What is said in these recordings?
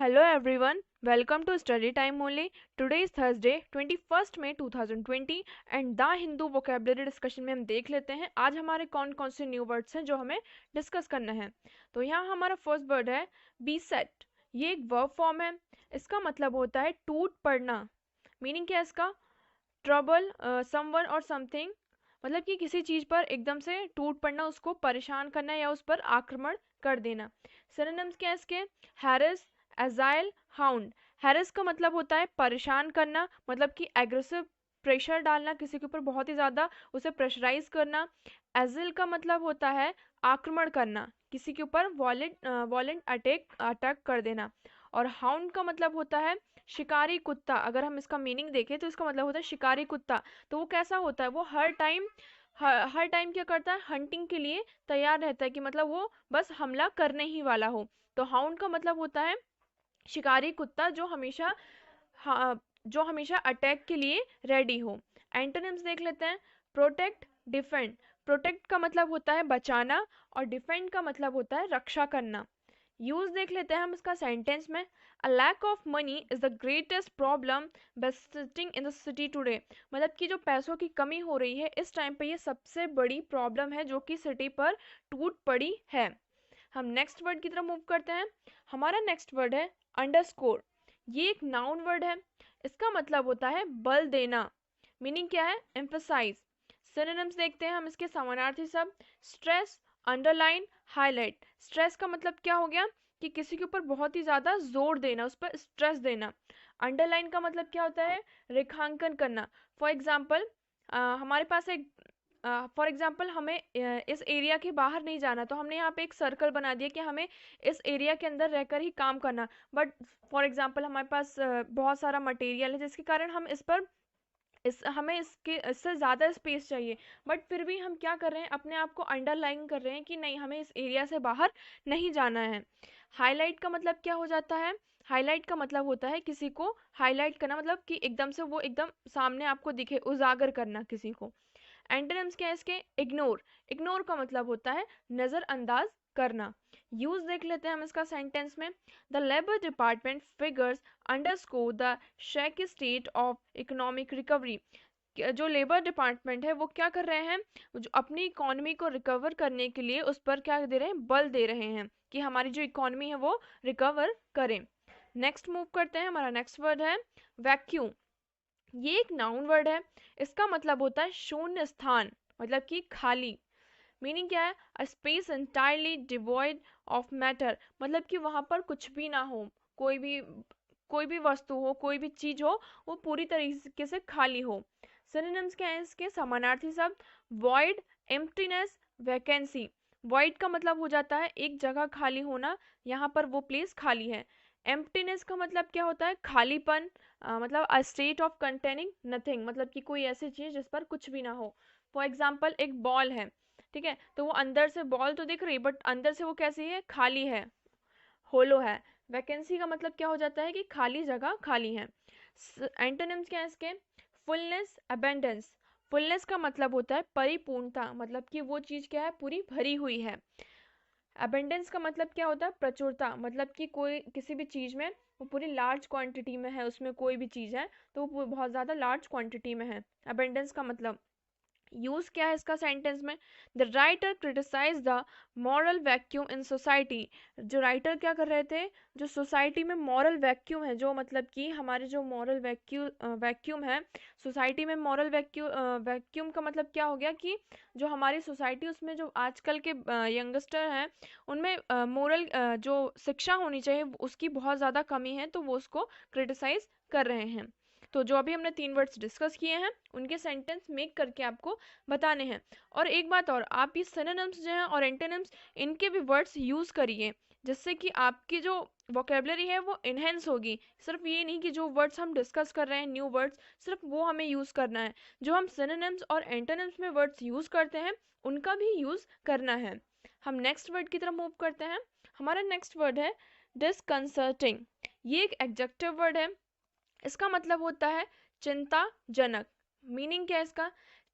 Hello everyone, welcome to Study Time only. Today is Thursday, 21st May 2020 and the Hindu vocabulary discussion में हम देख लेते हैं आज हमारे कौन कौन से न्यू वर्ड्स हैं जो हमें डिस्कस करना है। तो यहाँ हमारा फर्स्ट वर्ड है बी सेट। ये एक वर्ब फॉर्म है। इसका मतलब होता है टूट पड़ना। मीनिंग क्या है इसका? ट्रबल समवन और समथिंग, मतलब कि किसी चीज पर एकदम से टूट पड़ना, उसको परेशान करना या उस पर आक्रमण कर देना। सिनोनिम्स क्या है इसके? Harris, agile, hound. हैरिस का मतलब होता है परेशान करना, मतलब कि एग्रेसिव प्रेशर डालना किसी के ऊपर, बहुत ही ज्यादा उसे प्रेशराइज करना। एजिल का मतलब होता है आक्रमण करना, किसी के ऊपर वॉलेंट अटैक कर देना। और हाउंड का मतलब होता है शिकारी कुत्ता। अगर हम इसका मीनिंग देखें तो इसका मतलब होता है शिकारी कुत्ता। तो वो कैसा होता है? वो हर टाइम क्या करता है? हंटिंग के लिए तैयार रहता है, कि मतलब वो बस हमला करने ही वाला हो। तो हाउंड का मतलब होता है शिकारी कुत्ता जो हमेशा अटैक के लिए रेडी हो। एंटोनिम्स देख लेते हैं। Protect, defend. प्रोटेक्ट का मतलब होता है बचाना और डिफेंड का मतलब होता है रक्षा करना। यूज देख लेते हैं हम इसका सेंटेंस में। A lack of money is the greatest problem besetting in the city today. मतलब कि जो पैसों की कमी हो रही है इस टाइम पे, ये सबसे बड़ी प्रॉब्लम है जो कि सिटी पर टूट पड़ी है। हम नेक्स्ट वर्ड की तरफ मूव करते हैं। हमारा नेक्स्ट वर्ड है अंडरस्कोर। ये एक नाउन वर्ड है। इसका मतलब होता है बल देना। मीनिंग क्या है? एम्फसाइज। सिनोनिम्स देखते हैं हम इसके समानार्थी शब्द। Stress, underline, highlight. स्ट्रेस का मतलब क्या हो गया? कि किसी के ऊपर बहुत ही ज्यादा जोर देना, उस पर स्ट्रेस देना। अंडरलाइन का मतलब क्या होता है? रेखांकन करना। फॉर एग्जाम्पल हमारे पास एक फॉर एग्जाम्पल हमें इस एरिया के बाहर नहीं जाना, तो हमने यहाँ पे एक सर्कल बना दिया कि हमें इस एरिया के अंदर रहकर ही काम करना। बट फॉर एग्जाम्पल हमारे पास बहुत सारा मटेरियल है जिसके कारण हम इस पर हमें इससे ज़्यादा स्पेस चाहिए। बट फिर भी हम क्या कर रहे हैं? अपने आप को अंडरलाइन कर रहे हैं कि नहीं, हमें इस एरिया से बाहर नहीं जाना है। हाईलाइट का मतलब क्या हो जाता है? हाईलाइट का मतलब होता है किसी को हाईलाइट करना, मतलब कि एकदम से वो एकदम सामने आपको दिखे, उजागर करना किसी को। एंटोनिम्स क्या है इसके? इग्नोर। इग्नोर का मतलब होता है नजरअंदाज करना। यूज देख लेते हैं हम इसका सेंटेंस में। The labour department figures underscore the shaky state of economic recovery. जो लेबर डिपार्टमेंट है वो क्या कर रहे हैं? जो अपनी इकोनॉमी को रिकवर करने के लिए उस पर क्या दे रहे हैं? बल दे रहे हैं कि हमारी जो इकोनॉमी है वो रिकवर करें। नेक्स्ट मूव करते हैं। हमारा नेक्स्ट वर्ड है वैक्यूम। ये एक नाउन वर्ड है। इसका मतलब होता है शून्य स्थान, मतलब कि खाली। मीनिंग क्या है? A space entirely devoid of matter. मतलब कि वहां पर कुछ भी ना हो, कोई भी कोई भी वस्तु हो, कोई भी चीज हो, वो पूरी तरीके से खाली हो। सिनोनिम्स क्या है इसके समानार्थी शब्द? Void, emptiness, vacancy. वॉइड का मतलब हो जाता है एक जगह खाली होना, यहाँ पर वो प्लेस खाली है। एम्प्टीनेस का मतलब क्या होता है? खालीपन, मतलब a state of containing nothing, मतलब कि कोई ऐसी चीज जिस पर कुछ भी ना हो। फॉर एग्जाम्पल एक बॉल है, ठीक है, तो वो अंदर से बॉल तो दिख रही, बट अंदर से वो कैसी है? खाली है, होलो है। वैकेंसी का मतलब क्या हो जाता है? कि खाली जगह खाली है। एंटोनिम्स क्या है इसके? Fullness, abundance. फुलनेस का मतलब होता है परिपूर्णता, मतलब कि वो चीज क्या है? पूरी भरी हुई है। अबेंडेंस का मतलब क्या होता है? प्रचुरता, मतलब कि कोई किसी भी चीज में वो पूरी लार्ज क्वांटिटी में है, उसमें कोई भी चीज है तो वो बहुत ज्यादा लार्ज क्वांटिटी में है। अबेंडेंस का मतलब। यूज क्या है इसका सेंटेंस में? The writer criticise the moral vacuum in society. जो राइटर क्या कर रहे थे? जो सोसाइटी में मॉरल वैक्यूम है, जो मतलब कि हमारे जो मॉरल वैक्यूम है सोसाइटी में, मॉरल वैक्यूम का मतलब क्या हो गया? कि जो हमारी सोसाइटी, उसमें जो आजकल के यंगस्टर हैं उनमें मोरल जो शिक्षा होनी चाहिए उसकी बहुत ज़्यादा कमी है, तो वो उसको क्रिटिसाइज कर रहे हैं। तो जो अभी हमने 3 वर्ड्स डिस्कस किए हैं उनके सेंटेंस मेक करके आपको बताने हैं। और एक बात और, आप ये सिनोनिम्स जो हैं और एंटोनिम्स, इनके भी वर्ड्स यूज करिए, जिससे कि आपकी जो वोकेबलरी है वो इन्हेंस होगी। सिर्फ ये नहीं कि जो वर्ड्स हम डिस्कस कर रहे हैं न्यू वर्ड्स, सिर्फ वो हमें यूज करना है। जो हम सिनोनिम्स और एंटोनिम्स में वर्ड्स यूज करते हैं उनका भी यूज करना है। हम नेक्स्ट वर्ड की तरफ मूव करते हैं। हमारा नेक्स्ट वर्ड है डिसकंसर्टिंग। ये एक एडजेक्टिव वर्ड है। इसका मतलब होता है चिंताजनक। मीनिंग क्या है इसका?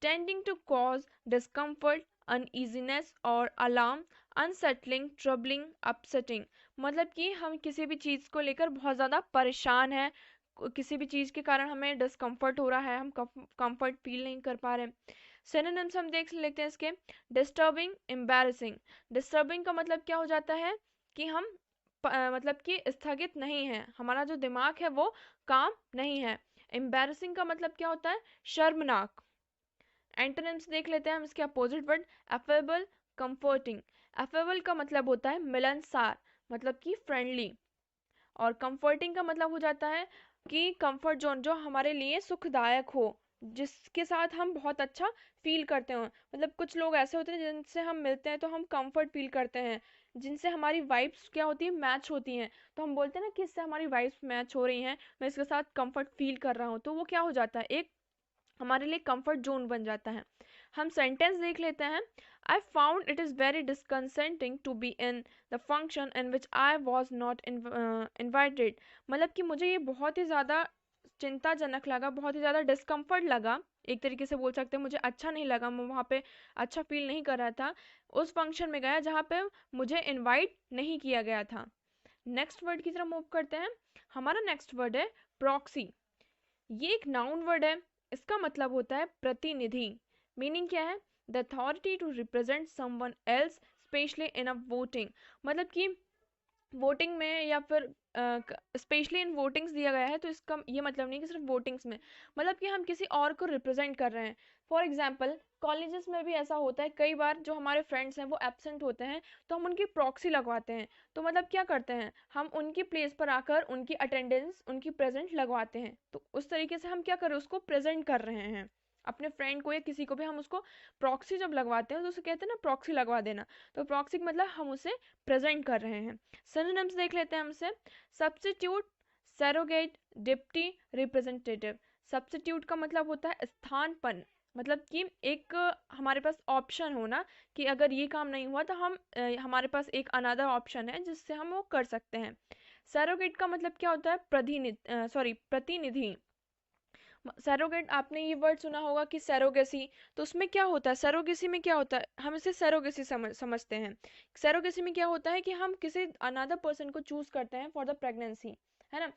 Tending to cause discomfort, uneasiness और अलार्म, अनसेटलिंग, ट्रबलिंग, अपसेटिंग। मतलब कि हम किसी भी चीज़ को लेकर बहुत ज़्यादा परेशान हैं, किसी भी चीज़ के कारण हमें डिस्कम्फर्ट हो रहा है, हम कंफर्ट फील नहीं कर पा रहे हैं। सिनोनिम्स हम देख लेते हैं इसके। Disturbing, embarrassing. डिस्टर्बिंग का मतलब क्या हो जाता है कि हम मतलब कि स्थगित नहीं है, हमारा जो दिमाग है वो काम नहीं है। एम्बैरसिंग का मतलब क्या होता है, शर्मनाक। एंटोनिम्स देख लेते हैं हम इसके opposite word. Affable, comforting. Affable का मतलब होता है मिलनसार, मतलब कि फ्रेंडली। और कंफर्टिंग का मतलब हो जाता है कि कंफर्ट जोन, जो हमारे लिए सुखदायक हो, जिसके साथ हम बहुत अच्छा फील करते हो। मतलब कुछ लोग ऐसे होते हैं जिनसे हम मिलते हैं तो हम कंफर्ट फील करते हैं, जिनसे हमारी वाइब्स क्या होती है, मैच होती हैं। तो हम बोलते हैं ना कि इससे हमारी वाइब्स मैच हो रही हैं, मैं इसके साथ कंफर्ट फील कर रहा हूँ, तो वो क्या हो जाता है, एक हमारे लिए कंफर्ट जोन बन जाता है। हम सेंटेंस देख लेते हैं। I found it is very disconcerting to be in the function in which I was not invited. मतलब कि मुझे ये बहुत ही ज़्यादा चिंताजनक लगा, बहुत ही ज़्यादा डिस्कम्फर्ट लगा, एक तरीके से बोल सकते हैं मुझे अच्छा नहीं लगा, मैं वहाँ पे अच्छा फील नहीं कर रहा था उस फंक्शन में गया जहाँ पे मुझे इनवाइट नहीं किया गया था। नेक्स्ट वर्ड की तरफ मूव करते हैं। हमारा नेक्स्ट वर्ड है प्रॉक्सी। ये एक नाउन वर्ड है, इसका मतलब होता है प्रतिनिधि। मीनिंग क्या है, the authority to represent someone else specially in a voting. मतलब कि वोटिंग में या फिर स्पेशली इन वोटिंग्स दिया गया है, तो इसका ये मतलब नहीं कि सिर्फ वोटिंग्स में, मतलब कि हम किसी और को रिप्रेजेंट कर रहे हैं। फॉर एग्जांपल कॉलेजेस में भी ऐसा होता है, कई बार जो हमारे फ्रेंड्स हैं वो एब्सेंट होते हैं, तो हम उनकी प्रॉक्सी लगवाते हैं। तो मतलब क्या करते हैं, हम उनकी प्लेस पर आकर उनकी अटेंडेंस, उनकी प्रेजेंट लगवाते हैं। तो उस तरीके से हम क्या कर रहे हैं, उसको प्रेजेंट कर रहे हैं अपने फ्रेंड को या किसी को भी। हम उसको प्रॉक्सी जब लगवाते हैं तो उसे कहते हैं ना प्रॉक्सी लगवा देना। तो प्रॉक्सी का मतलब हम उसे प्रेजेंट कर रहे हैं। सिनोनिम्स देख लेते हैं हमसे। Substitute, surrogate, deputy, representative. Substitute का मतलब होता है स्थानपन्न, मतलब कि एक हमारे पास ऑप्शन होना कि अगर ये काम नहीं हुआ तो हम हमारे पास एक अनदर ऑप्शन है जिससे हम वो कर सकते हैं। सरोगेट का मतलब क्या होता है, प्रतिनिधि। सैरोगेट, आपने ये वर्ड सुना होगा कि सैरोगेसी। तो उसमें क्या होता है, सैरोगेसी में क्या होता है, हम इसे सैरोगेसी समझते हैं। सैरोगेसी में क्या होता है कि हम किसी अनदर पर्सन को चूज करते हैं फॉर द प्रेगनेंसी, है ना।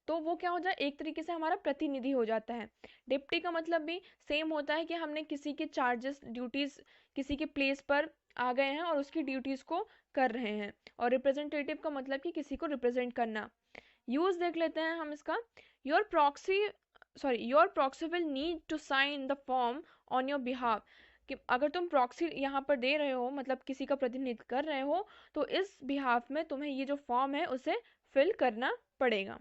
तो वो क्या हो जाए, एक तरीके से हमारा प्रतिनिधि हो जाता है। डिप्टी का मतलब भी सेम होता है कि हमने किसी के चार्जेस, ड्यूटीज किसी के प्लेस पर आ गए हैं और उसकी ड्यूटीज को कर रहे हैं। और रिप्रेजेंटेटिव का मतलब कि किसी को रिप्रेजेंट करना। यूज देख लेते हैं हम इसका। Your proxy your proxy will need to sign the form on your behalf. कि अगर तुम प्रॉक्सी यहाँ पर दे रहे हो, मतलब किसी का प्रतिनिधित्व कर रहे हो, तो इस बिहाफ में तुम्हें ये जो फॉर्म है उसे फिल करना पड़ेगा।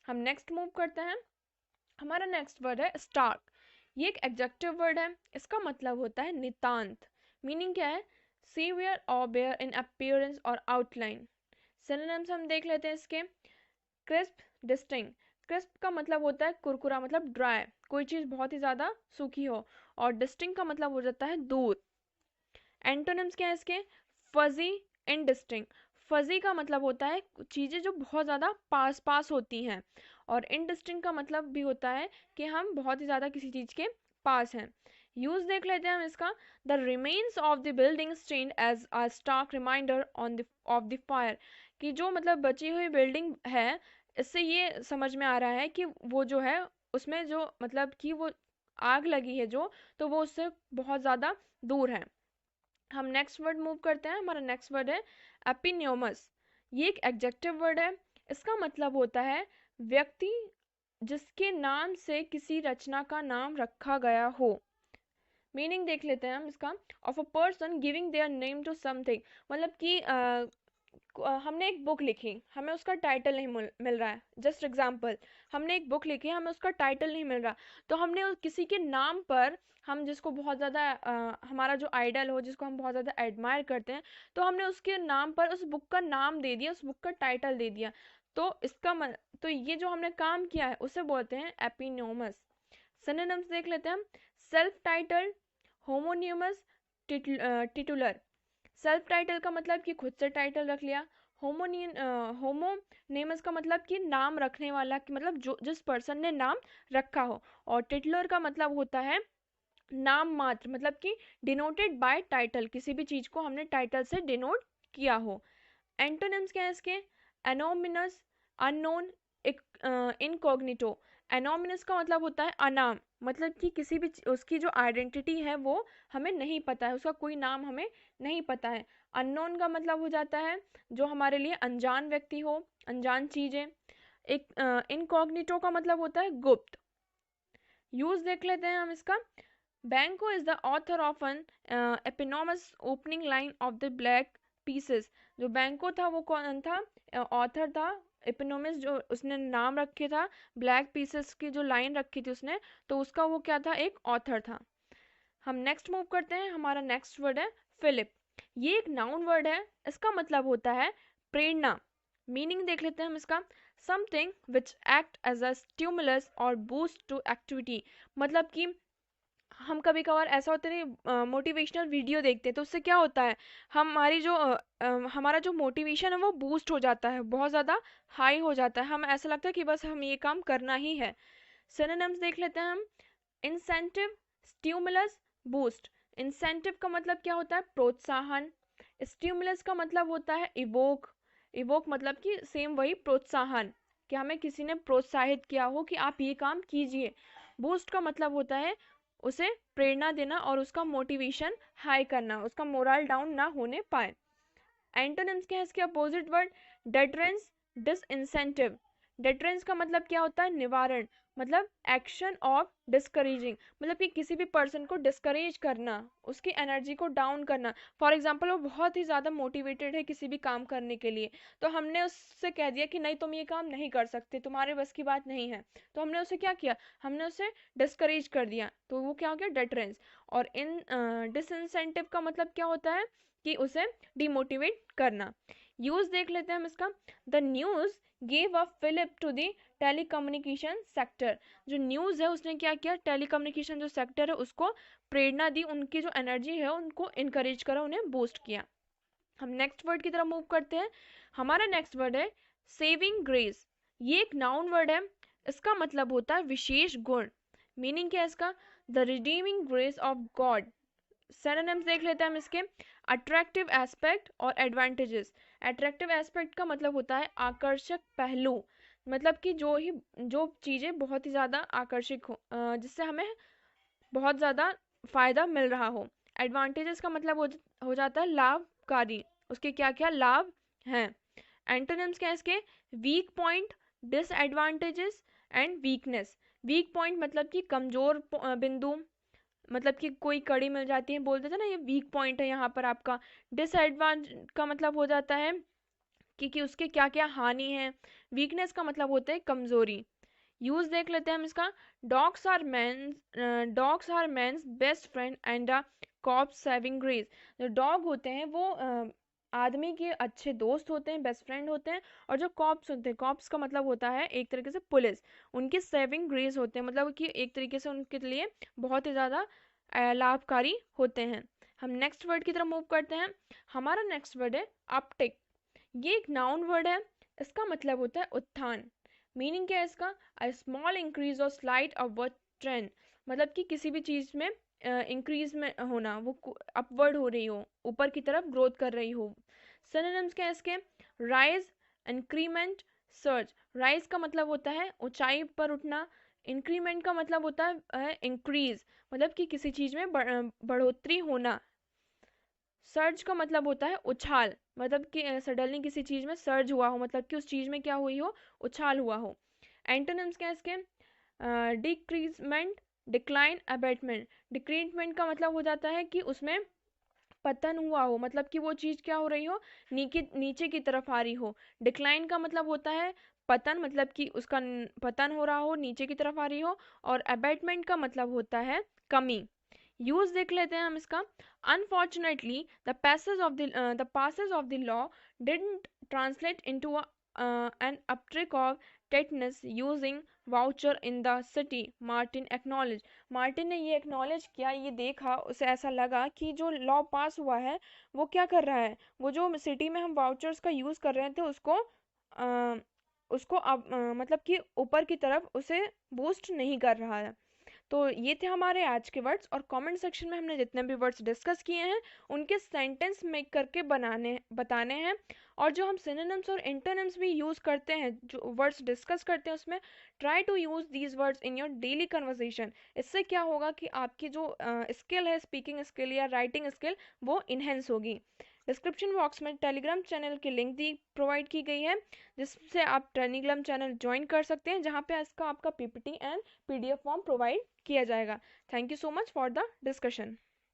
हम नेक्स्ट मूव करते हैं। हमारा नेक्स्ट वर्ड है स्टार्क। ये एक एडजेक्टिव वर्ड है, इसका मतलब होता है नितांत। मीनिंग क्या है, सीवियर और बेयर इन अपीयरेंस और आउटलाइन। सिनोनिम्स हम देख लेते हैं इसके। Crisp, distinct. क्रिस्प का मतलब होता है कुरकुरा, मतलब ड्राई, कोई चीज़ बहुत ही ज़्यादा सूखी हो। और डिस्टिंक्ट का मतलब हो जाता है दूर। एंटोनिम्स क्या है इसके, फजी, इनडिस्टिंक्ट। फजी का मतलब होता है चीज़ें जो बहुत ज़्यादा पास पास होती हैं। और इनडिस्टिंक्ट का मतलब भी होता है कि हम बहुत ही ज़्यादा किसी चीज़ के पास हैं। यूज देख लेते हैं हम इसका। The remains of the building stand as a stark reminder on the of the fire. कि जो मतलब बची हुई बिल्डिंग है, इससे ये समझ में आ रहा है कि वो जो है उसमें जो मतलब कि वो आग लगी है जो, तो वो उससे बहुत ज़्यादा दूर है। हम नेक्स्ट वर्ड मूव करते हैं। हमारा नेक्स्ट वर्ड है एपिन्योमस। ये एक एडजेक्टिव वर्ड है, इसका मतलब होता है व्यक्ति जिसके नाम से किसी रचना का नाम रखा गया हो। मीनिंग देख लेते हैं हम इसका। Of a person giving their name to something. मतलब कि हमने एक बुक लिखी, हमें उसका टाइटल नहीं मिल रहा है। जस्ट एग्जाम्पल, हमने एक बुक लिखी, हमें उसका टाइटल नहीं मिल रहा, तो हमने किसी के नाम पर, हम जिसको बहुत ज़्यादा हमारा जो आइडल हो, जिसको हम बहुत ज़्यादा एडमायर करते हैं, तो हमने उसके नाम पर उस बुक का नाम दे दिया, उस बुक का टाइटल दे दिया। तो तो ये जो हमने काम किया है उसे बोलते हैं एपिन्योमस। सिनोनिम्स देख लेते हैं हम। Self title, homonymous, titular. Self title का मतलब कि खुद से टाइटल रख लिया। होमोनेमस का मतलब कि नाम रखने वाला, कि मतलब जो जिस पर्सन ने नाम रखा हो। और टिटलर का मतलब होता है नाम मात्र, मतलब कि डिनोटेड बाय टाइटल, किसी भी चीज को हमने टाइटल से डिनोट किया हो। एंटोनिम्स क्या है इसके। एनोमिनस, अननोन, इनकॉग्निटो। एनोमिनस का मतलब होता है अनाम, मतलब कि किसी भी उसकी जो आइडेंटिटी है वो हमें नहीं पता है, उसका कोई नाम हमें नहीं पता है। अननोन का मतलब हो जाता है जो हमारे लिए अनजान व्यक्ति हो, अनजान चीज़ें। एक इनकॉग्निटो का मतलब होता है गुप्त। यूज देख लेते हैं हम इसका। Banquo is the author of an eponymous opening line of the black pieces. जो बैंको था वो कौन था? ऑथर था। एपिनोमस जो उसने नाम रखे था, ब्लैक पीसेस की जो लाइन रखी थी उसने, तो उसका वो क्या था? एक ऑथर था। हम नेक्स्ट मूव करते हैं। हमारा नेक्स्ट वर्ड है फिलिप। ये एक नाउन वर्ड है। इसका मतलब होता है प्रेरणा। मीनिंग देख लेते हैं हम इसका। Something which act as a stimulus or boost to activity. मतलब कि हम कभी कभार ऐसा होता है, मोटिवेशनल वीडियो देखते हैं तो उससे क्या होता है, हमारी जो हमारा जो मोटिवेशन है वो बूस्ट हो जाता है, बहुत ज़्यादा हाई हो जाता है, हमें ऐसा लगता है कि बस हम ये काम करना ही है। सिनोनिम्स देख लेते हैं हम। Incentive, stimulus, boost. इंसेंटिव का मतलब क्या होता है? प्रोत्साहन। स्टिमुलस का मतलब होता है इवोक। इवोक मतलब कि सेम वही प्रोत्साहन, कि हमें किसी ने प्रोत्साहित किया हो कि आप ये काम कीजिए। बूस्ट का मतलब होता है उसे प्रेरणा देना और उसका मोटिवेशन हाई करना, उसका मोरल डाउन ना होने पाए। एंटोनिम्स क्या है इसके opposite word? Deterrence, disincentive. Deterrence का मतलब क्या होता है? निवारण, मतलब एक्शन ऑफ डिस्करेजिंग, मतलब कि किसी भी पर्सन को डिस्करेज करना, उसकी एनर्जी को डाउन करना। फॉर एग्जाम्पल वो बहुत ही ज़्यादा मोटिवेटेड है किसी भी काम करने के लिए, तो हमने उससे कह दिया कि नहीं तुम ये काम नहीं कर सकते, तुम्हारे बस की बात नहीं है, तो हमने उसे क्या किया? हमने उसे डिस्करेज कर दिया, तो वो क्या हो गया? डेटरेंस। और इन डिसइंसेंटिव का मतलब क्या होता है? कि उसे डिमोटिवेट करना। यूज देख लेते हैं हम इसका। The news gave a fillip to the telecommunication sector. जो न्यूज है उसने क्या किया? टेलीकम्युनिकेशन जो सेक्टर है उसको प्रेरणा दी, उनकी जो एनर्जी है उनको इनकरेज करा, उन्हें बूस्ट किया। हम नेक्स्ट वर्ड की तरफ मूव करते हैं। हमारा नेक्स्ट वर्ड है सेविंग ग्रेस। ये एक नाउन वर्ड है। इसका मतलब होता है विशेष गुण। मीनिंग क्या है इसका? The redeeming grace of God. Synonyms देख लेते हैं हम इसके। अट्रैक्टिव एस्पेक्ट और एडवांटेजेस। अट्रैक्टिव एस्पेक्ट का मतलब होता है आकर्षक पहलू, मतलब कि जो चीज़ें बहुत ही ज़्यादा आकर्षक हो, जिससे हमें बहुत ज़्यादा फायदा मिल रहा हो। एडवांटेजेस का मतलब हो जाता है लाभकारी, उसके क्या क्या लाभ हैं। एंटोनिम्स क्या है इसके? Weak point, disadvantages and weakness. Weak point मतलब कि कमजोर बिंदु, मतलब कि कोई कड़ी मिल जाती है, बोलते थे ना ये वीक पॉइंट है यहाँ पर आपका। डिसएडवांटेज का मतलब हो जाता है कि उसके क्या क्या हानि है। वीकनेस का मतलब होता है कमजोरी। यूज देख लेते हैं हम इसका। Dogs are man's best friend and a cop's saving grace. जो डॉग होते हैं वो आदमी के अच्छे दोस्त होते हैं, बेस्ट फ्रेंड होते हैं। और जो कॉप्स होते हैं, कॉप्स का मतलब होता है एक तरीके से पुलिस, उनके सेविंग ग्रेस होते हैं, मतलब कि एक तरीके से उनके लिए बहुत ही ज़्यादा लाभकारी होते हैं। हम नेक्स्ट वर्ड की तरफ मूव करते हैं। हमारा नेक्स्ट वर्ड है अपटिक। ये एक नाउन वर्ड है। इसका मतलब होता है उत्थान। मीनिंग क्या है इसका? अ स्मॉल इंक्रीज और स्लाइट अपवर्ड ट्रेंड, मतलब कि किसी भी चीज़ में इंक्रीज में होना, वो अपवर्ड हो रही हो, ऊपर की तरफ ग्रोथ कर रही हो। सिनोनिम्स क्या है इसके? Rise, increment, surge. राइज का मतलब होता है ऊंचाई पर उठना। इंक्रीमेंट का मतलब होता है इंक्रीज, मतलब कि किसी चीज़ में बढ़ोतरी होना। सर्ज का मतलब होता है उछाल, मतलब कि सडनली किसी चीज़ में सर्ज हुआ हो, मतलब कि उस चीज़ में क्या हुई हो? उछाल हुआ हो। एंटोनिम्स क्या है इसके? Decreasement, decline, abetment. डिक्रीजमेंट का मतलब हो जाता है कि उसमें पतन हुआ हो, मतलब कि वो चीज़ क्या हो रही हो? नीचे नीचे की तरफ आ रही हो। डिक्लाइन का मतलब होता है पतन, मतलब कि उसका पतन हो रहा हो, नीचे की तरफ आ रही हो। और अबेटमेंट का मतलब होता है कमी। यूज देख लेते हैं हम इसका। Unfortunately the passes of the law didn't translate into an uptick of tetanus using voucher in the city, Martin acknowledge. Martin ने ये एक्नॉलेज किया, ये देखा, उसे ऐसा लगा कि जो लॉ पास हुआ है वो क्या कर रहा है, वो जो सिटी में हम वाउचर्स का यूज़ कर रहे थे उसको अब मतलब कि ऊपर की तरफ उसे बूस्ट नहीं कर रहा है। तो ये थे हमारे आज के वर्ड्स, और कमेंट सेक्शन में हमने जितने भी वर्ड्स डिस्कस किए हैं उनके सेंटेंस मेक करके बताने हैं। और जो हम सिनोनिम्स और एंटोनिम्स भी यूज़ करते हैं, जो वर्ड्स डिस्कस करते हैं, उसमें try to use these words in your daily conversation. इससे क्या होगा कि आपकी जो स्किल है, स्पीकिंग स्किल या राइटिंग स्किल, वो इन्हेंस होगी। डिस्क्रिप्शन बॉक्स में टेलीग्राम चैनल की लिंक दी प्रोवाइड की गई है, जिससे आप टेलीग्राम चैनल ज्वाइन कर सकते हैं, जहाँ पे इसका आपका PPT and PDF form provide किया जाएगा। Thank you so much for the discussion.